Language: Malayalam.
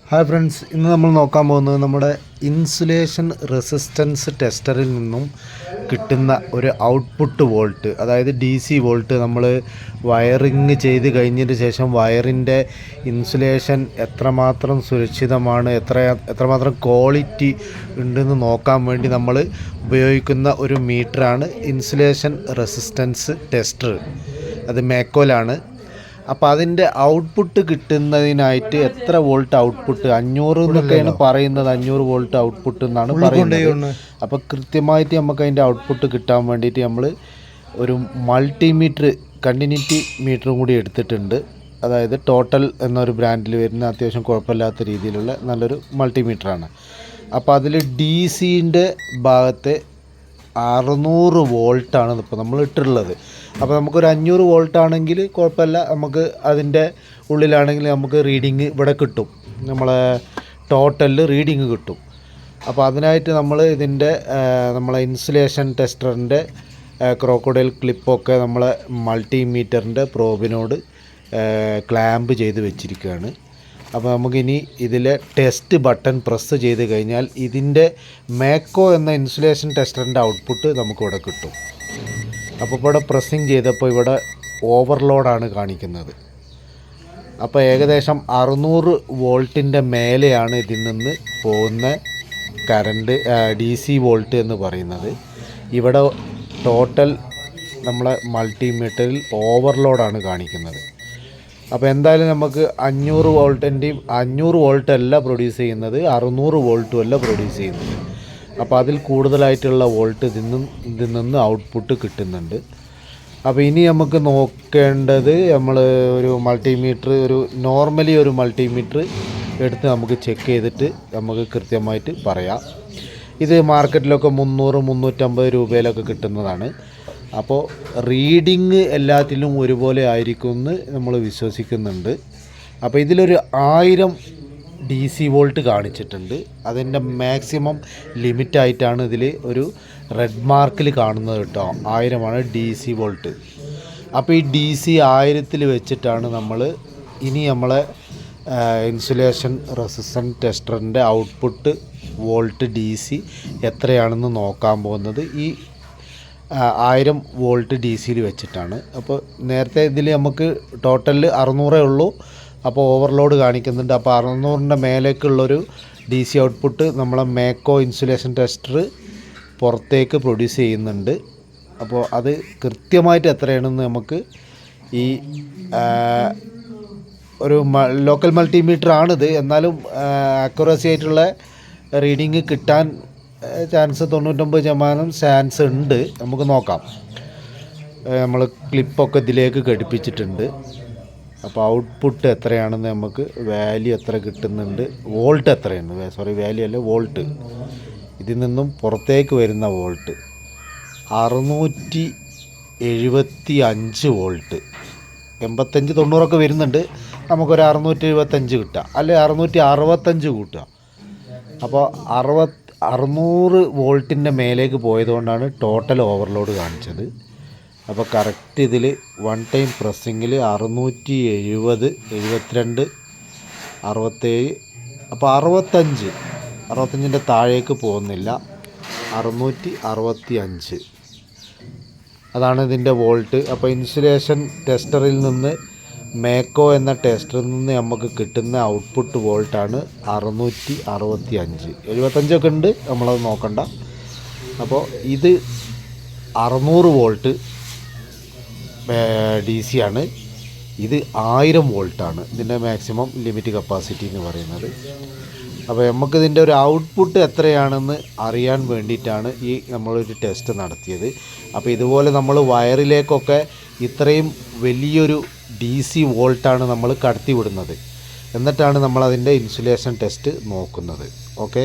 ഹായ് ഫ്രണ്ട്സ്, ഇന്ന് നമ്മൾ നോക്കാൻ പോകുന്നത് നമ്മുടെ ഇൻസുലേഷൻ റെസിസ്റ്റൻസ് ടെസ്റ്ററിൽ നിന്നും കിട്ടുന്ന ഒരു ഔട്ട്പുട്ട് വോൾട്ട്, അതായത് ഡി സി വോൾട്ട്. നമ്മൾ വയറിങ് ചെയ്ത് കഴിഞ്ഞതിന് ശേഷം വയറിൻ്റെ ഇൻസുലേഷൻ എത്രമാത്രം സുരക്ഷിതമാണ്, എത്രമാത്രം ക്വാളിറ്റി ഉണ്ടെന്ന് നോക്കാൻ വേണ്ടി നമ്മൾ ഉപയോഗിക്കുന്ന ഒരു മീറ്ററാണ് ഇൻസുലേഷൻ റെസിസ്റ്റൻസ് ടെസ്റ്റർ. അത് മേക്കോലാണ്. അപ്പോൾ അതിൻ്റെ ഔട്ട്പുട്ട് കിട്ടുന്നതിനായിട്ട് എത്ര വോൾട്ട് ഔട്ട്പുട്ട്, 500 എന്നൊക്കെയാണ് പറയുന്നത്. 500 വോൾട്ട് ഔട്ട്പുട്ട് എന്നാണ് പറയുന്നത്. അപ്പോൾ കൃത്യമായിട്ട് നമുക്ക് അതിൻ്റെ ഔട്ട്പുട്ട് കിട്ടാൻ വേണ്ടിയിട്ട് നമ്മൾ ഒരു മൾട്ടിമീറ്റർ, കണ്ടിന്യൂറ്റി മീറ്ററും കൂടി എടുത്തിട്ടുണ്ട്. അതായത് ടോട്ടൽ എന്നൊരു ബ്രാൻഡിൽ വരുന്ന അത്യാവശ്യം കുഴപ്പമില്ലാത്ത രീതിയിലുള്ള നല്ലൊരു മൾട്ടിമീറ്ററാണ്. അപ്പോൾ അതിൽ ഡി സിൻ്റെ ഭാഗത്തെ 600 വോൾട്ടാണ് ഇപ്പോൾ നമ്മൾ ഇട്ടിട്ടുള്ളത്. അപ്പോൾ നമുക്കൊരു 500 വോൾട്ടാണെങ്കിൽ കുഴപ്പമില്ല, നമുക്ക് അതിൻ്റെ ഉള്ളിലാണെങ്കിൽ നമുക്ക് റീഡിങ് ഇവിടെ കിട്ടും, നമ്മളെ ടോട്ടലിൽ റീഡിങ് കിട്ടും. അപ്പോൾ അതിനായിട്ട് നമ്മൾ ഇതിൻ്റെ നമ്മളെ ഇൻസുലേഷൻ ടെസ്റ്ററിൻ്റെ ക്രോക്കോഡൈൽ ക്ലിപ്പൊക്കെ നമ്മളെ മൾട്ടിമീറ്ററിൻ്റെ പ്രോബിനോട് ക്ലാമ്പ് ചെയ്ത് വെച്ചിരിക്കുകയാണ്. അപ്പോൾ നമുക്കിനി ഇതിലെ ടെസ്റ്റ് ബട്ടൺ പ്രസ് ചെയ്ത് കഴിഞ്ഞാൽ ഇതിൻ്റെ മേക്കോ എന്ന ഇൻസുലേഷൻ ടെസ്റ്ററിൻ്റെ ഔട്ട്പുട്ട് നമുക്കിവിടെ കിട്ടും. അപ്പോൾ ഇവിടെ പ്രസ്സിങ് ചെയ്തപ്പോൾ ഇവിടെ ഓവർലോഡാണ് കാണിക്കുന്നത്. അപ്പോൾ ഏകദേശം 600 വോൾട്ടിൻ്റെ മേലെയാണ് ഇതിൽ നിന്ന് പോകുന്ന കറണ്ട്, ഡി സി വോൾട്ട് എന്ന് പറയുന്നത്. ഇവിടെ ടോട്ടൽ നമ്മളെ മൾട്ടിമീറ്ററിൽ ഓവർലോഡാണ് കാണിക്കുന്നത്. അപ്പോൾ എന്തായാലും നമുക്ക് 500 വോൾട്ടിൻ്റെയും 500 വോൾട്ടല്ല പ്രൊഡ്യൂസ് ചെയ്യുന്നത്, 600 വോൾട്ടും അല്ല പ്രൊഡ്യൂസ് ചെയ്യുന്നത്. അപ്പോൾ അതിൽ കൂടുതലായിട്ടുള്ള വോൾട്ട് ഇതിൽ നിന്ന് ഔട്ട്പുട്ട് കിട്ടുന്നുണ്ട്. അപ്പോൾ ഇനി നമുക്ക് നോക്കേണ്ടത്, നമ്മൾ ഒരു മൾട്ടിമീറ്റർ, നോർമലി ഒരു മൾട്ടിമീറ്റർ എടുത്ത് നമുക്ക് ചെക്ക് ചെയ്തിട്ട് നമുക്ക് കൃത്യമായിട്ട് പറയാം. ഇത് മാർക്കറ്റിലൊക്കെ 300-350 രൂപയിലൊക്കെ കിട്ടുന്നതാണ്. അപ്പോൾ റീഡിങ് എല്ലാത്തിലും ഒരുപോലെ ആയിരിക്കുമെന്ന് നമ്മൾ വിശ്വസിക്കുന്നുണ്ട്. അപ്പോൾ ഇതിലൊരു 1000 ഡി സി വോൾട്ട് കാണിച്ചിട്ടുണ്ട്. അതിൻ്റെ മാക്സിമം ലിമിറ്റായിട്ടാണ് ഇതിൽ ഒരു റെഡ് മാർക്കിൽ കാണുന്നത് കേട്ടോ. 1000 ഡി സി വോൾട്ട്. അപ്പോൾ ഈ ഡി സി 1000 വെച്ചിട്ടാണ് നമ്മൾ ഇനി നമ്മളെ ഇൻസുലേഷൻ റെസിസ്റ്റൻസ് ടെസ്റ്ററിൻ്റെ ഔട്ട്പുട്ട് വോൾട്ട് ഡി സി എത്രയാണെന്ന് നോക്കാൻ പോകുന്നത്. ഈ 1000 വോൾട്ട് ഡി സിയിൽ വെച്ചിട്ടാണ്. അപ്പോൾ നേരത്തെ ഇതിൽ നമുക്ക് ടോട്ടലിൽ 600 ഉള്ളൂ. അപ്പോൾ ഓവർലോഡ് കാണിക്കുന്നുണ്ട്. അപ്പോൾ 600ൻ്റെ മേലേക്കുള്ളൊരു ഡി സി ഔട്ട്പുട്ട് നമ്മളെ മേക്കോ ഇൻസുലേഷൻ ടെസ്റ്റർ പുറത്തേക്ക് പ്രൊഡ്യൂസ് ചെയ്യുന്നുണ്ട്. അപ്പോൾ അത് കൃത്യമായിട്ട് എത്രയാണെന്ന് നമുക്ക് ഈ ഒരു ലോക്കൽ മൾട്ടിമീറ്റർ ആണിത്, എന്നാലും ആക്യുറസി ആയിട്ടുള്ള റീഡിങ് കിട്ടാൻ ചാൻസ് 99% ചാൻസ് ഉണ്ട്. നമുക്ക് നോക്കാം. നമ്മൾ ക്ലിപ്പൊക്കെ ഇതിലേക്ക് ഘടിപ്പിച്ചിട്ടുണ്ട്. അപ്പോൾ ഔട്ട്പുട്ട് എത്രയാണെന്ന് നമുക്ക്, വാല്യൂ എത്ര കിട്ടുന്നുണ്ട്, വോൾട്ട് എത്രയാണ്, വാല്യൂ അല്ല വോൾട്ട്, ഇതിൽ നിന്നും പുറത്തേക്ക് വരുന്ന വോൾട്ട് 675 വോൾട്ട്. 85-90 വരുന്നുണ്ട്. നമുക്കൊരു 675 കിട്ടുക, അല്ലെ 665 കൂട്ടുക. അപ്പോൾ 600 വോൾട്ടിൻ്റെ മേലേക്ക് പോയതുകൊണ്ടാണ് ടോട്ടൽ ഓവർലോഡ് കാണിച്ചത്. അപ്പോൾ കറക്റ്റ് ഇതിൽ വൺ ടൈം പ്രസ്സിങ്ങിൽ 670, 72, 67, അപ്പോൾ 65-ൻ്റെ താഴേക്ക് പോകുന്നില്ല. 665 അതാണ് ഇതിൻ്റെ വോൾട്ട്. അപ്പോൾ ഇൻസുലേഷൻ ടെസ്റ്ററിൽ നിന്ന്, മേക്കോ എന്ന ടെസ്റ്ററിൽ നിന്ന് നമുക്ക് കിട്ടുന്ന ഔട്ട്പുട്ട് വോൾട്ടാണ് 665. 75 ഉണ്ട്, നമ്മളത് നോക്കണ്ട. അപ്പോൾ ഇത് 600 വോൾട്ട് ഡി സി ആണ്. ഇത് 1000 വോൾട്ടാണ് ഇതിൻ്റെ മാക്സിമം ലിമിറ്റ് കപ്പാസിറ്റി എന്ന് പറയുന്നത്. അപ്പോൾ നമുക്കിതിൻ്റെ ഒരു ഔട്ട്പുട്ട് എത്രയാണെന്ന് അറിയാൻ വേണ്ടിയിട്ടാണ് ഈ നമ്മളൊരു ടെസ്റ്റ് നടത്തിയത്. അപ്പോൾ ഇതുപോലെ നമ്മൾ വയറിലേക്കൊക്കെ ഇത്രയും വലിയൊരു ഡി സി വോൾട്ടാണ് നമ്മൾ കടത്തി വിടുന്നത്. എന്നിട്ടാണ് നമ്മളതിൻ്റെ ഇൻസുലേഷൻ ടെസ്റ്റ് നോക്കുന്നത്. ഓക്കെ.